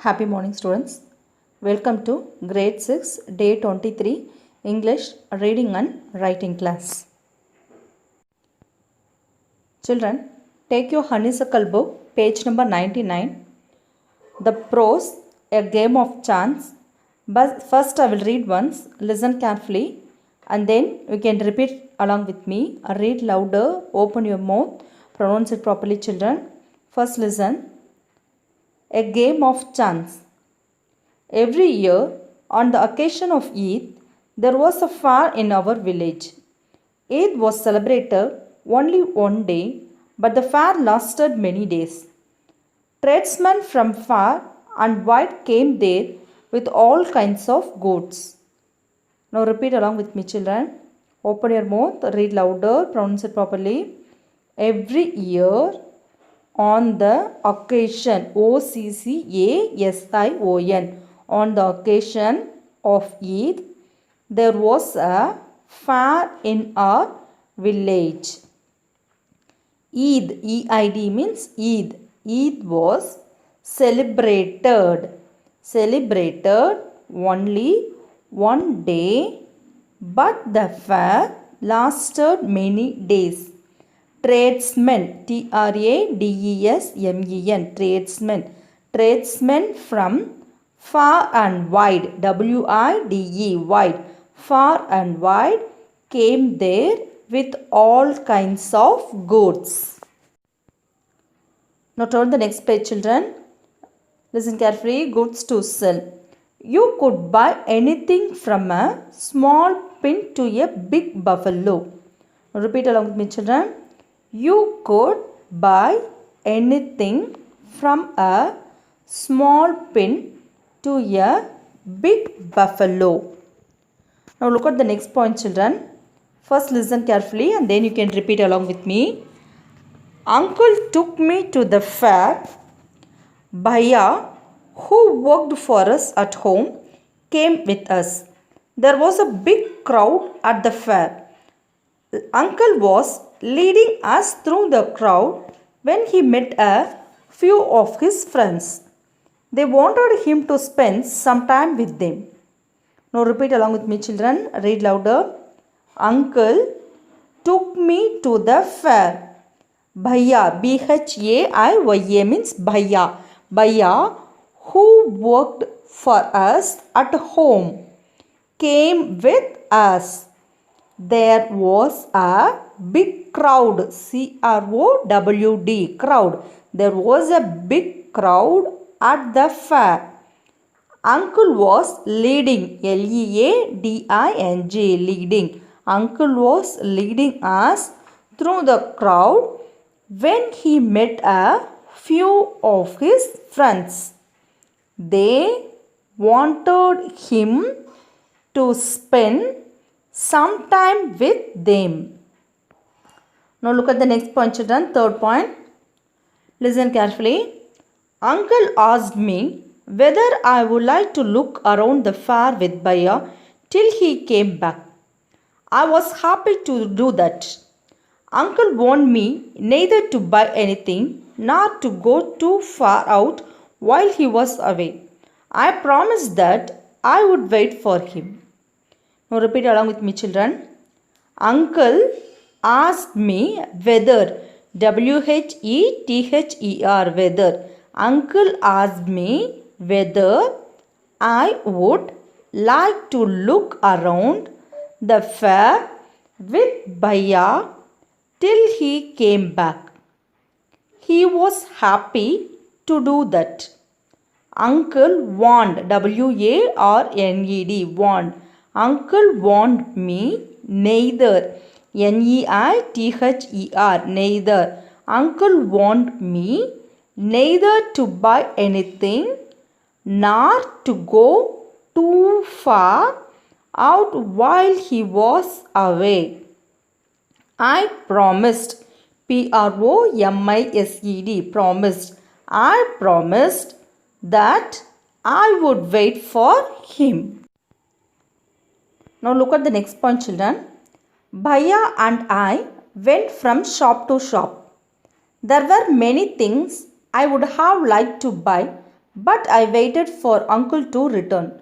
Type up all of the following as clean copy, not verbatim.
Happy morning, students. Welcome to grade 6 day 23 English reading and writing class. Children, take your honeysuckle book, page number 99. The prose, a game of chance. But first I will read once, listen carefully, and then you can repeat along with me. Read louder, open your mouth, pronounce it properly, children. First listen. A game of chance. Every year, on the occasion of Eid, there was a fair in our village. Eid was celebrated only one day, but the fair lasted many days. Tradesmen from far and wide came there with all kinds of goods. Now repeat along with me, children. Open your mouth, read louder, pronounce it properly. Every year, on the occasion, OCCASION, on the occasion of Eid, there was a fair in our village. Eid, E-I-D means Eid. Eid was celebrated only one day, but the fair lasted many days. Tradesmen, Tradesmen, tradesmen from far and wide, WIDE, wide, far and wide came there with all kinds of goods. Now turn the next page, children. Listen carefully. Goods to sell. You could buy anything from a small pin to a big buffalo. Now repeat along with me, children. You could buy anything from a small pin to a big buffalo. Now look at the next point, children. First listen carefully and then you can repeat along with me. Uncle took me to the fair. Bhaiya, who worked for us at home, came with us. There was a big crowd at the fair. Uncle was leading us through the crowd when he met a few of his friends. They wanted him to spend some time with them. Now repeat along with me, children. Read louder. Uncle took me to the fair. Bhaiya, B-H-A-I-Y-A means Bhaiya. Bhaiya, who worked for us at home, came with us. There was a big crowd, C-R-O-W-D, crowd. There was a big crowd at the fair. Uncle was leading, L-E-A-D-I-N-G, leading. Uncle was leading us through the crowd when he met a few of his friends. They wanted him to spend some time with them. Now look at the next point, children. Third point. Listen carefully. Uncle asked me whether I would like to look around the fair with Bhaiya till he came back. I was happy to do that. Uncle warned me neither to buy anything nor to go too far out while he was away. I promised that I would wait for him. Now repeat along with me, children. Uncle asked me whether, W-H-E-T-H-E-R, whether. Uncle asked me whether I would like to look around the fair with Bhaiya till he came back. He was happy to do that. Uncle warned, W-A-R-N-E-D, warned. Uncle warned me neither, N-E-I-T-H-E-R, neither. Uncle warned me neither to buy anything nor to go too far out while he was away. I promised, P-R-O-M-I-S-E-D, promised. I promised that I would wait for him. Now look at the next point, children. Bhaiya and I went from shop to shop. There were many things I would have liked to buy, but I waited for uncle to return.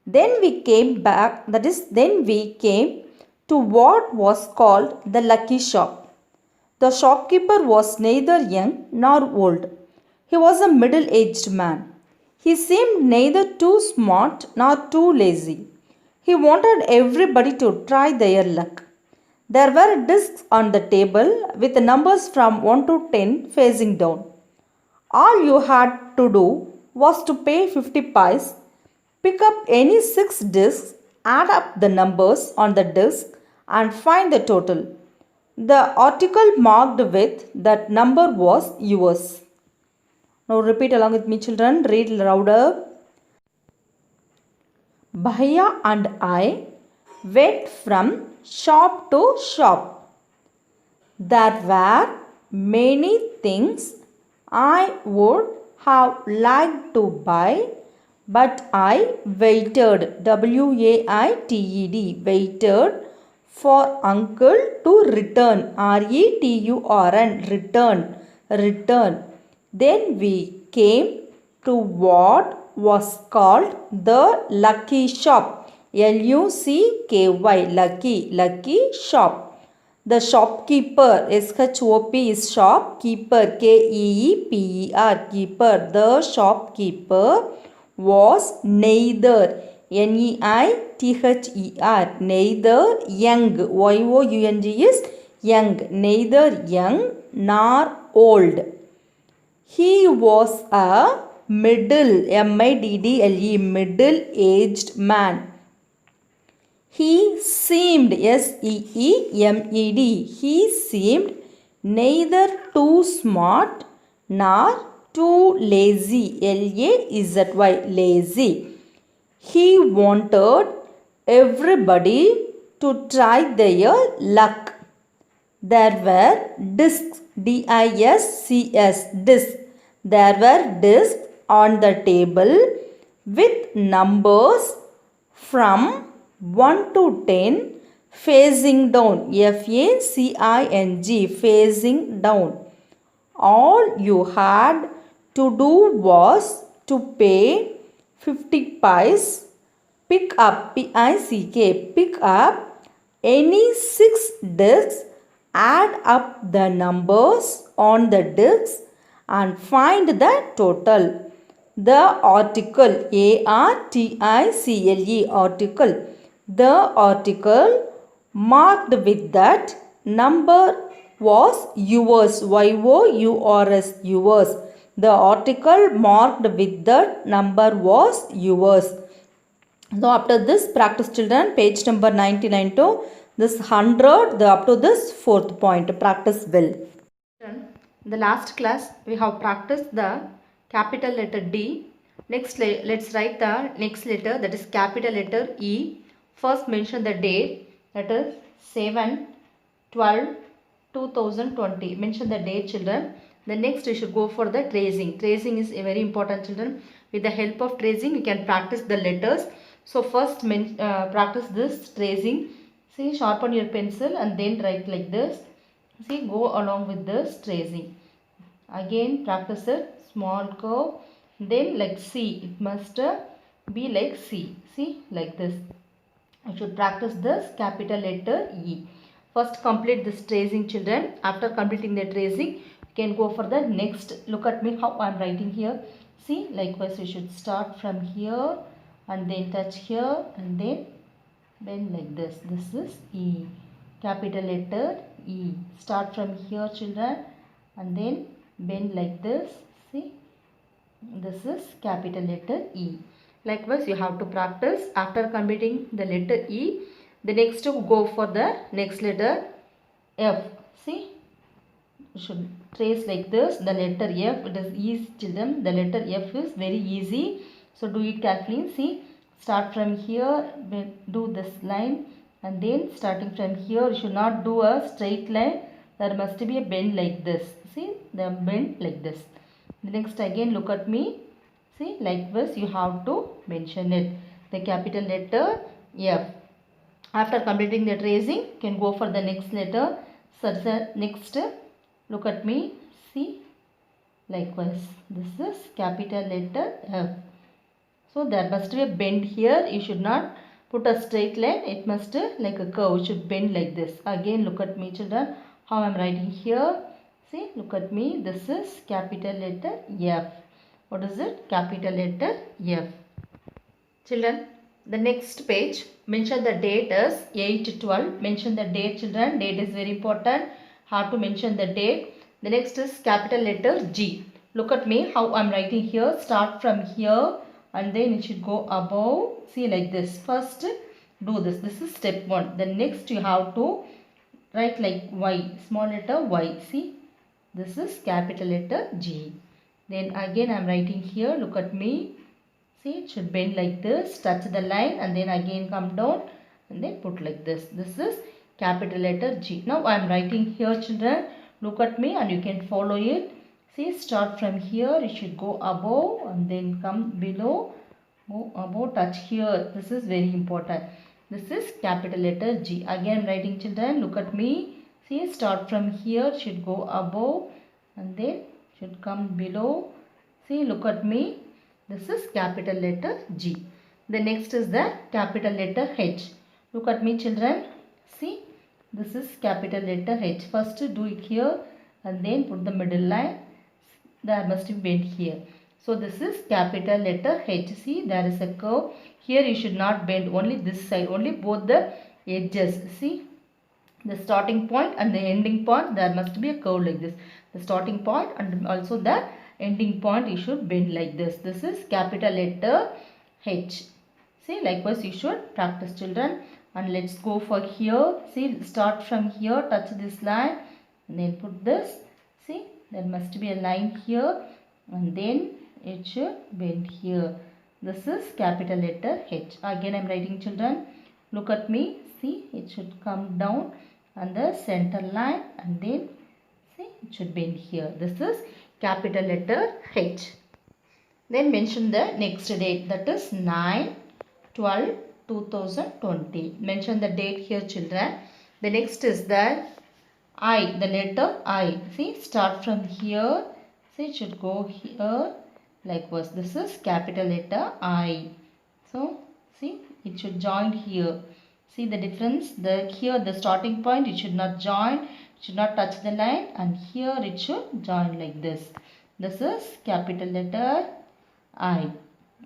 Then we came back, then we came to what was called the lucky shop. The shopkeeper was neither young nor old. He was a middle aged man. He seemed neither too smart nor too lazy. He wanted everybody to try their luck. There were discs on the table with numbers from 1 to 10 facing down. All you had to do was to pay 50 pice, pick up any 6 discs, add up the numbers on the disc, and find the total. The article marked with that number was yours. Now repeat along with me, children. Read louder. Bhaiya and I went from shop to shop. There were many things I would have liked to buy, but I waited, waited for uncle to return, return. Then we came to what was called the lucky shop, lucky shop. The shopkeeper, SHOP is shop, keeper, KEEPER, keeper. The shopkeeper was neither, NEITHER, neither young, YOUNG is young, neither young nor old. He was a middle aged man. He seemed, SEEMED, he seemed neither too smart nor too lazy, LAZY, lazy. He wanted everybody to try their luck. There were discs, DISCS, discs. There were discs on the table with numbers from 1 to 10 facing down, FACING, facing down. All you had to do was to pay 50 pice, pick up, PICK, pick up any 6 discs, add up the numbers on the discs and find the total. The article, ARTICLE, article. The article marked with that number was yours, YOURS, yours. The article marked with that number was yours. So after this, practice, children, page number 99 to this 100, up to this 4th point, practice well. In the last class, we have practiced the capital letter D. Next, let's write the next letter, that is capital letter E. First mention the date, that is 7/12/2020. Mention the date, children. The next we should go for the tracing. Tracing is very important, children. With the help of tracing, you can practice the letters. So first practice this tracing. See, sharpen your pencil and then write like this. See, go along with this tracing. Again practice it. Small curve. Then like C. It must be like C. See, like this. I should practice this capital letter E. First complete this tracing, children. After completing the tracing, you can go for the next. Look at me how I am writing here. See, likewise we should start from here and then touch here and then bend like this. This is E. Capital letter E. Start from here, children, and then bend like this. See, this is capital letter E. Likewise, you have to practice. After completing the letter E, the next to go for the next letter F. See, you should trace like this. The letter F, it is easy, children. The letter F is very easy. So do it carefully. See, start from here, do this line, and then starting from here, you should not do a straight line. There must be a bend like this. See, the bend like this. The next again, look at me. See, likewise you have to mention it. The capital letter F. After completing the tracing, you can go for the next letter. So the next, look at me. See, Likewise, this is capital letter F. So there must be a bend here. You should not put a straight line. It must like a curve. It should bend like this. Again, look at me, children. How I am writing here. See, look at me. This is capital letter F. What is it? Capital letter F. Children, the next page, mention the date as 8/12. Mention the date, children. Date is very important. How to mention the date. The next is capital letter G. Look at me how I am writing here. Start from here and then it should go above. See, like this. First, do this. This is step 1. Then next you have to write like Y. Small letter Y. See, this is capital letter G. Then again I am writing here. Look at me. See, it should bend like this, touch the line and then again come down and then put like this. This is capital letter G. Now I am writing here, children. Look at me and you can follow it. See, start from here. It should go above and then come below. Go above, touch here. This is very important. This is capital letter G. Again writing, children. Look at me. See, start from here. Should go above and then should come below. See, look at me. This is capital letter G. The next is the capital letter H. Look at me, children. See, this is capital letter H. First do it here and then put the middle line. There must be bend here. So this is capital letter H. See, there is a curve. Here you should not bend only this side, only both the edges. See, the starting point and the ending point, there must be a curve like this. The starting point and also the ending point you should bend like this. This is capital letter H. See, likewise you should practice, children. And let's go for here. See, start from here, touch this line and then put this. See, there must be a line here and then it should bend here. This is capital letter H. Again I am writing, children. Look at me. See, it should come down on the center line and then see, it should bend here. This is capital letter H. Then mention the next date, that is 9/12/2020. Mention the date here, children. The next is the I, the letter I. See, start from here. See, it should go here. Likewise, this is capital letter I. So, see, it should join here. See the difference? Here the starting point, it should not join. Should not touch the line and here it should join like this. This is capital letter I.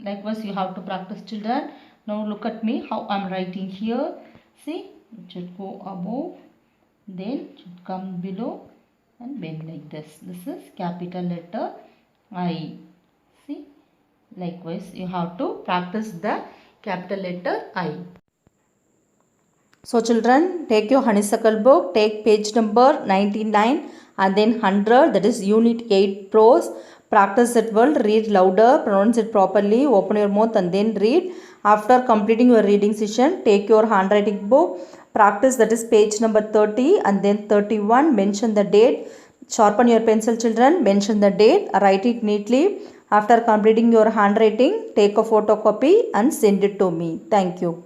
Likewise you have to practice, children. Now look at me how I am writing here. See, it should go above, then it should come below and bend like this. This is capital letter I. See, likewise you have to practice the capital letter I. So children, take your honeysuckle book, take page number 99 and then 100, that is unit 8 prose. Practice it well, read louder, pronounce it properly, open your mouth and then read. After completing your reading session, take your handwriting book, practice, that is page number 30 and then 31, mention the date. Sharpen your pencil, children, mention the date, write it neatly. After completing your handwriting, take a photocopy and send it to me. Thank you.